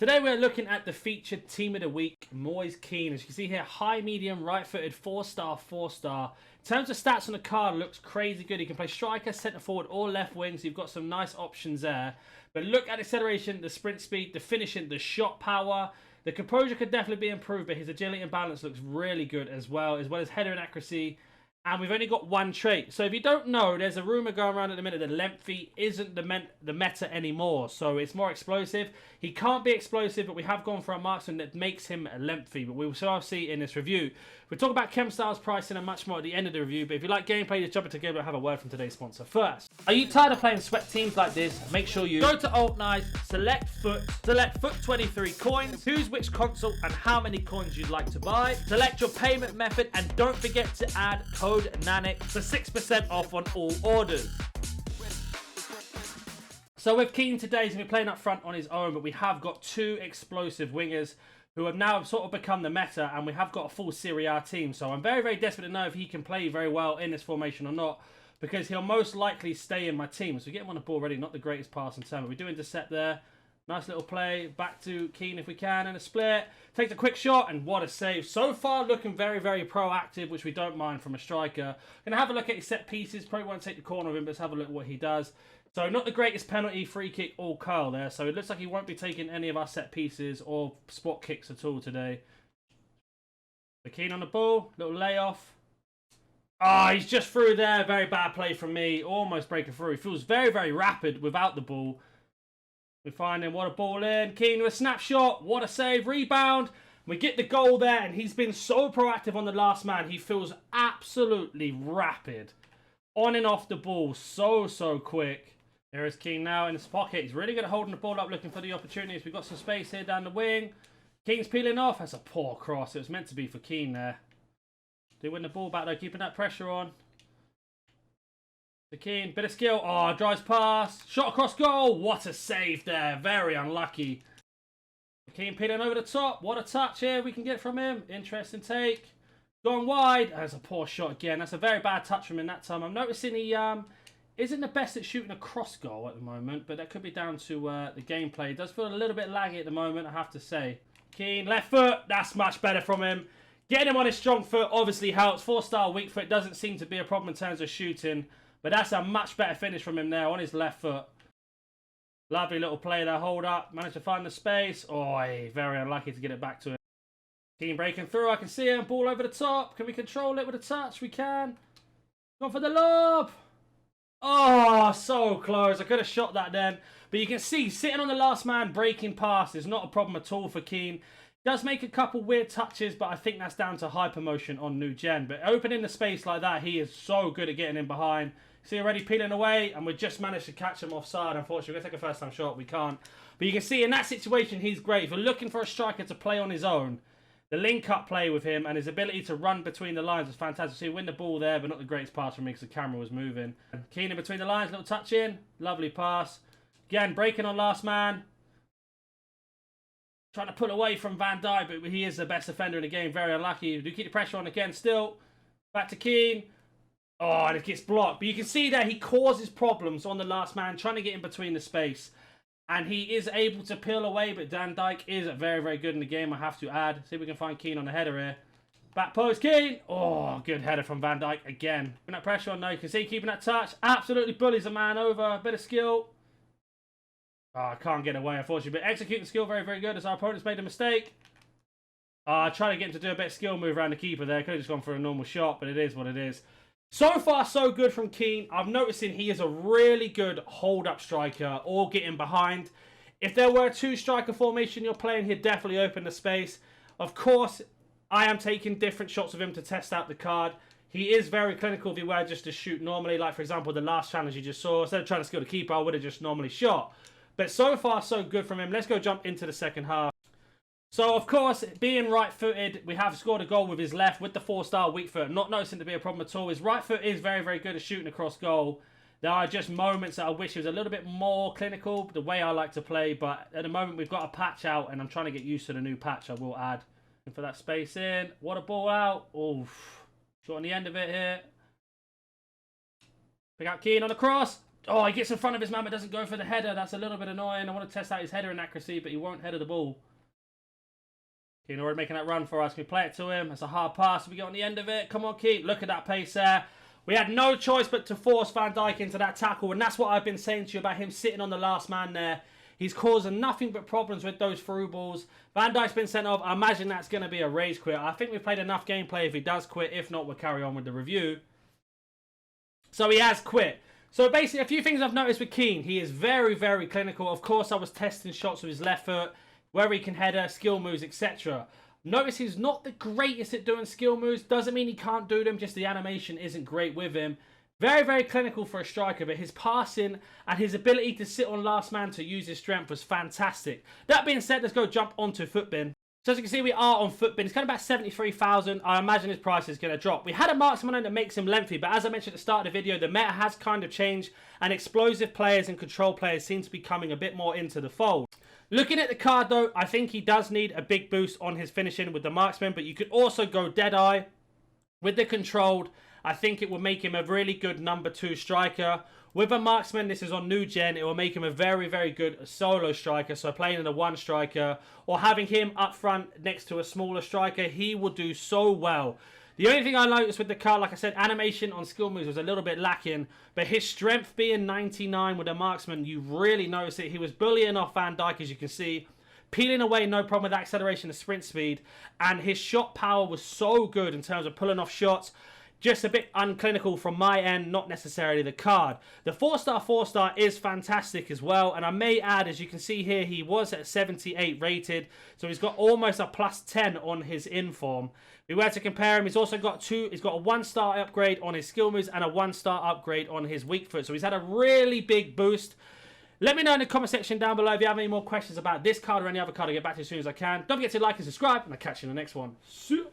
Today we're looking at the featured team of the week, Moise Kean. As you can see here, high, medium, right-footed, 4-star, 4-star. In terms of stats on the card, looks crazy good. He can play striker, centre forward, or left wing, so you've got some nice options there. But look at the acceleration, the sprint speed, the finishing, the shot power. The composure could definitely be improved, but his agility and balance looks really good as well as header and accuracy. And we've only got one trait. So if you don't know, there's a rumour going around at the minute that lengthy isn't the meta anymore. So it's more explosive. He can't be explosive, but we have gone for a marksman that makes him lengthy. But we will sort of see in this review. We'll talk about chemstyles, pricing, and much more at the end of the review. But if you like gameplay, just jump into game and have a word from today's sponsor first. Are you tired of playing sweat teams like this? Make sure you go to Alt Nice, select foot 23 coins, choose which console and how many coins you'd like to buy, select your payment method, and don't forget to add code NANIC for 6% off on all orders. So with Kean today, he's going to be playing up front on his own, but we have got two explosive wingers who have now sort of become the meta, and we have got a full Serie A team. So I'm very, very desperate to know if he can play very well in this formation or not, because he'll most likely stay in my team. So we get him on the ball already, not the greatest pass in turn, but we do intercept there. Nice little play, back to Kean if we can, and a split. Takes a quick shot, and what a save. So far, looking very, very proactive, which we don't mind from a striker. Gonna have a look at his set pieces. Probably won't take the corner of him, but let's have a look at what he does. So not the greatest penalty, free kick, or curl there. So it looks like he won't be taking any of our set pieces or spot kicks at all today. The Kean on the ball, little layoff. Ah, he's just through there. Very bad play from me. Almost breaking through. He feels very, very rapid without the ball. We find him, what a ball in. Kean with a snapshot, what a save, rebound. We get the goal there, and he's been so proactive on the last man. He feels absolutely rapid. On and off the ball, so quick. There is Kean now in his pocket. He's really good at holding the ball up, looking for the opportunities. We've got some space here down the wing. Kean's peeling off. That's a poor cross. It was meant to be for Kean there. They win the ball back though, keeping that pressure on. The Kean, bit of skill. Oh, drives past. Shot across goal. What a save there. Very unlucky. The Kean peeling over the top. What a touch here we can get from him. Interesting take. Going wide. That's a poor shot again. That's a very bad touch from him that time. I'm noticing he isn't the best at shooting a cross goal at the moment, but that could be down to the gameplay. It does feel a little bit laggy at the moment, I have to say. Kean, left foot. That's much better from him. Getting him on his strong foot obviously helps. 4-star weak foot doesn't seem to be a problem in terms of shooting. But that's a much better finish from him there on his left foot. Lovely little play there. Hold up. Managed to find the space. Oh, very unlucky to get it back to him. Kean breaking through. I can see him. Ball over the top. Can we control it with a touch? We can. Gone for the lob. Oh, so close. I could have shot that then. But you can see, sitting on the last man, breaking past is not a problem at all for Kean. Does make a couple weird touches, but I think that's down to hyper motion on new gen. But opening the space like that, he is so good at getting in behind. See, already peeling away, and we just managed to catch him offside. Unfortunately, we're going to take a first-time shot. We can't. But you can see in that situation, he's great. If you're looking for a striker to play on his own, the link-up play with him and his ability to run between the lines is fantastic. So you win the ball there, but not the greatest pass from me because the camera was moving. Kean in between the lines, little touch in. Lovely pass. Again, breaking on last man. Trying to pull away from Van Dijk, but he is the best defender in the game. Very unlucky. Do keep the pressure on again still. Back to Kean. Oh, and it gets blocked. But you can see that he causes problems on the last man, trying to get in between the space. And he is able to peel away, but Van Dijk is very, very good in the game, I have to add. See if we can find Kean on the header here. Back post, Kean. Oh, good header from Van Dijk again. Putting that pressure on now. You can see keeping that touch. Absolutely bullies a man over. A bit of skill. Oh, I can't get away, unfortunately. But executing skill, very, very good as our opponent's made a mistake. I tried to get him to do a bit of skill move around the keeper there. Could have just gone for a normal shot, but it is what it is. So far, so good from Kean. I'm noticing he is a really good hold-up striker or getting behind. If there were a two-striker formation you're playing, he'd definitely open the space. Of course, I am taking different shots of him to test out the card. He is very clinical if he were just to shoot normally. Like, for example, the last challenge you just saw. Instead of trying to skill the keeper, I would have just normally shot. But so far, so good from him. Let's go jump into the second half. So, of course, being right-footed, we have scored a goal with his left with the 4-star weak foot. Not noticing to be a problem at all. His right foot is very, very good at shooting across goal. There are just moments that I wish he was a little bit more clinical, the way I like to play. But at the moment, we've got a patch out, and I'm trying to get used to the new patch, I will add. And for that space in. What a ball out. Oof. Short on the end of it here. Pick out Kean on the cross. Oh, he gets in front of his man, but doesn't go for the header. That's a little bit annoying. I want to test out his header in accuracy, but he won't header the ball. Kean already making that run for us. Can we play it to him? That's a hard pass. We get on the end of it. Come on, Kean. Look at that pace there. We had no choice but to force Van Dijk into that tackle, and that's what I've been saying to you about him sitting on the last man there. He's causing nothing but problems with those through balls. Van Dijk's been sent off. I imagine that's going to be a rage quit. I think we've played enough gameplay if he does quit. If not, we'll carry on with the review. So he has quit. So basically, a few things I've noticed with Kean. He is very, very clinical. Of course, I was testing shots with his left foot, where he can header, skill moves, etc. Notice he's not the greatest at doing skill moves. Doesn't mean he can't do them, just the animation isn't great with him. Very, very clinical for a striker, but his passing and his ability to sit on last man to use his strength was fantastic. That being said, let's go jump onto Footbin. So as you can see, we are on Footbin. It's kind of about 73,000. I imagine his price is going to drop. We had a marksman on that makes him lengthy, but as I mentioned at the start of the video, the meta has kind of changed, and explosive players and control players seem to be coming a bit more into the fold. Looking at the card though, I think he does need a big boost on his finishing with the marksman, but you could also go Deadeye with the controlled. I think it will make him a really good number 2 striker. With a marksman, this is on new gen, it will make him a very, very good solo striker. So playing in a 1 striker or having him up front next to a smaller striker, he will do so well. The only thing I noticed with the card, like I said, animation on skill moves was a little bit lacking. But his strength being 99 with a marksman, you really notice it. He was bullying off Van Dijk, as you can see. Peeling away, no problem with acceleration and sprint speed. And his shot power was so good in terms of pulling off shots. Just a bit unclinical from my end, not necessarily the card. The 4-star is fantastic as well. And I may add, as you can see here, he was at 78 rated. So he's got almost a +10 on his inform. If we were to compare him, he's also got he's got a 1-star upgrade on his skill moves and a 1-star upgrade on his weak foot. So he's had a really big boost. Let me know in the comment section down below if you have any more questions about this card or any other card. I'll get back to you as soon as I can. Don't forget to like and subscribe, and I'll catch you in the next one. See ya.